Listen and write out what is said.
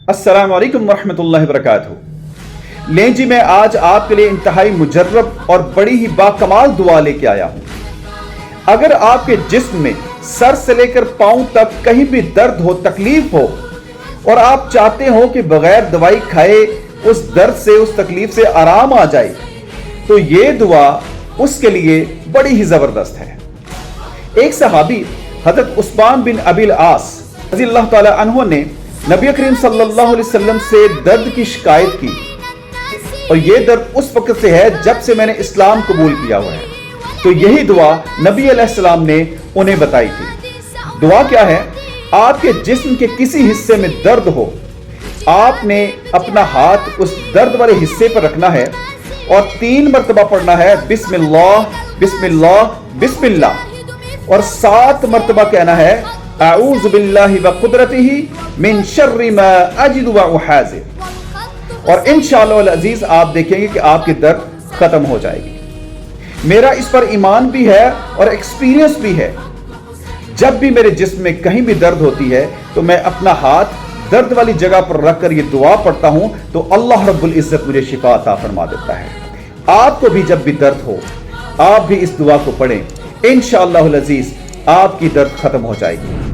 अस्सलाम वालेकुम वरहमतुल्लाहि वबरकातुहू। लें जी, मैं आज आपके लिए इंतहाई मुजर्रब और बड़ी ही बाकमाल दुआ लेके आया हूं। अगर आपके जिस्म में सर से लेकर पांव तक कहीं भी दर्द हो, तकलीफ हो और आप चाहते हो कि बगैर दवाई खाए उस दर्द से, उस तकलीफ से आराम आ जाए, तो ये दुआ उसके लिए बड़ी ही जबरदस्त है। एक सहाबी हजरत उस्मान बिन अबिल आस रज़ियल्लाहु ताला अन्हु ने नबी करीम सल्लल्लाहु अलैहि वसल्लम से दर्द की शिकायत की, और यह दर्द उस वक्त से है जब से मैंने इस्लाम कबूल किया हुआ है। तो यही दुआ नबी अलैहिस्सलाम ने उन्हें बताई थी। दुआ क्या है? आपके जिस्म के किसी हिस्से में दर्द हो, आपने अपना हाथ उस दर्द वाले हिस्से पर रखना है और 3 मरतबा पढ़ना है बिस्मिल्लाह बिस्मिल्लाह बिस्मिल्लाह, और 7 मरतबा कहना है अऊज़ु बिल्लाहि व कुदरतिही मिन शर्रि मा अजिदु व उहाज़िर। और इंशाअल्लाह अल अज़ीज़ आप देखेंगे कि आपकी दर्द खत्म हो जाएगी। मेरा इस पर ईमान भी है और एक्सपीरियंस भी है। जब भी मेरे जिस्म में कहीं भी दर्द होती है तो मैं अपना हाथ दर्द वाली जगह पर रखकर ये दुआ पढ़ता हूं, तो अल्लाह रब्बुल इज्जत मुझे शिफा अता फरमा देता है। आपको भी जब भी दर्द हो, आप भी इस दुआ को पढ़ें, इंशाअल्लाह अल अज़ीज़ आपकी दर्द खत्म हो जाएगी।